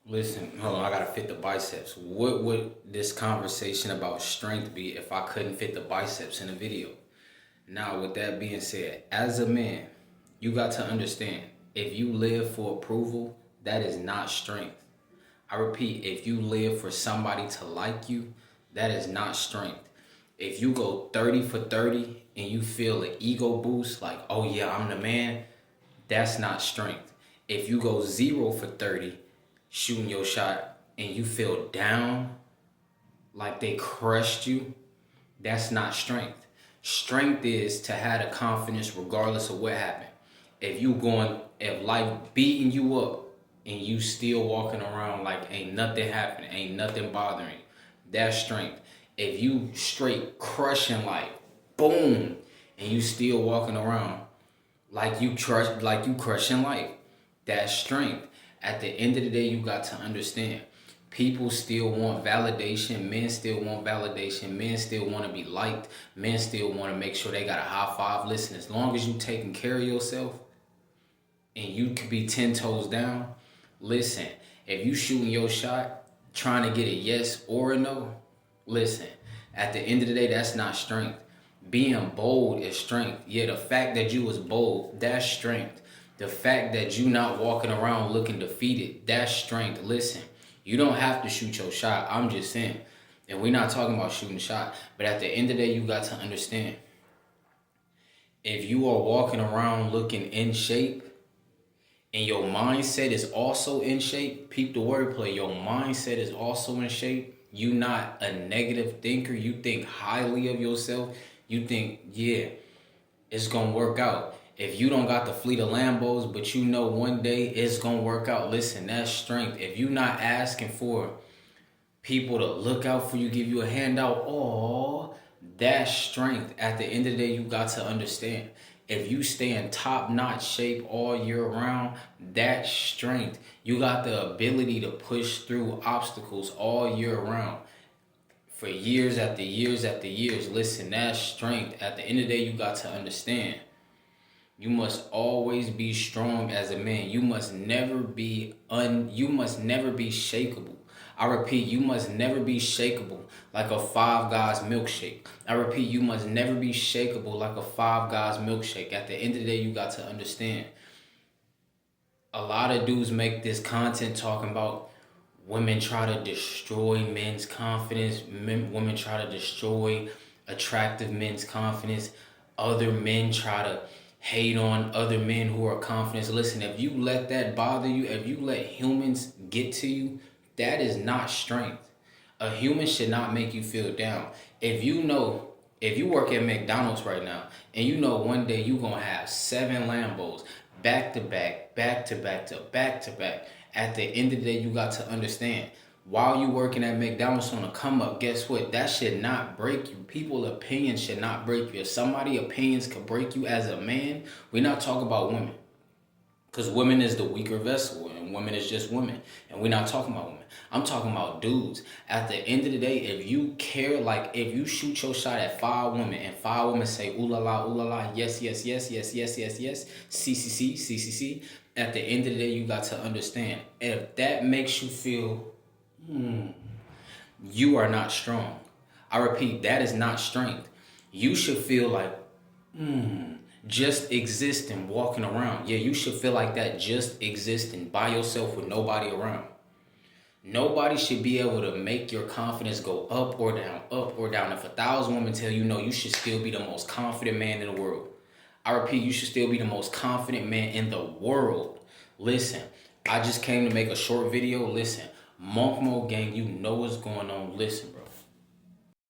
Listen, hold on, I gotta fit the biceps. What would this conversation about strength be if I couldn't fit the biceps in a video? Now, with that being said, as a man, you got to understand if you live for approval, that is not strength. I repeat, if you live for somebody to like you, that is not strength. If you go 30 for 30 and you feel an ego boost, like, oh yeah, I'm the man, that's not strength. If you go 0 for 30 shooting your shot and you feel down, like they crushed you, that's not strength. Strength is to have the confidence regardless of what happened. If life beating you up and you still walking around like ain't nothing happening, ain't nothing bothering you, that's strength. If you straight crushing life, boom, and you still walking around like you crushing life, that's strength. At the end of the day, you got to understand. People still want validation. Men still want validation. Men still want to be liked. Men still want to make sure they got a high five. Listen, as long as you taking care of yourself and you could be 10 toes down, listen, if you shooting your shot, trying to get a yes or a no, listen, at the end of the day, that's not strength. Being bold is strength. Yeah, the fact that you was bold, that's strength. The fact that you not walking around looking defeated, that's strength. Listen, you don't have to shoot your shot. I'm just saying. And we're not talking about shooting a shot. But at the end of the day, you got to understand. If you are walking around looking in shape and your mindset is also in shape, peep the wordplay, your mindset is also in shape. You not a negative thinker. You think highly of yourself. You think, yeah, it's going to work out. If you don't got the fleet of Lambos, but you know one day it's going to work out, listen, that's strength. If you not asking for people to look out for you, give you a handout, oh, that's strength. At the end of the day, you got to understand. If you stay in top-notch shape all year round, that's strength. You got the ability to push through obstacles all year round for years after years after years. Listen, that's strength. At the end of the day, you got to understand. You must always be strong as a man. You must never be shakable. I repeat, you must never be shakable like a Five Guys milkshake. I repeat, you must never be shakable like a Five Guys milkshake. At the end of the day, you got to understand. A lot of dudes make this content talking about women try to destroy men's confidence. Women try to destroy attractive men's confidence. Other men try to hate on other men who are confident. Listen, if you let that bother you, if you let humans get to you, that is not strength. A human should not make you feel down. If you work at McDonald's right now and you know one day you're going to have 7 Lambos back to back, back to back to back to back, at the end of the day, you got to understand. While you working at McDonald's on a come up, guess what? That should not break you. People's opinions should not break you. If somebody's opinions could break you as a man, we're not talking about women. Because women is the weaker vessel and women is just women. And we're not talking about women. I'm talking about dudes. At the end of the day, if you care, like if you shoot your shot at 5 women and 5 women say, ooh la la, yes, yes, yes, yes, yes, yes, yes, CCC, CCC, at the end of the day, you got to understand. If that makes you feel you are not strong. I repeat, that is not strength. You should feel like, just existing, walking around. Yeah, you should feel like that, just existing by yourself with nobody around. Nobody should be able to make your confidence go up or down, up or down. If 1,000 women tell you no, you should still be the most confident man in the world. I repeat, you should still be the most confident man in the world. Listen, I just came to make a short video. Listen, Monk Mo gang, you know what's going on. Listen, bro.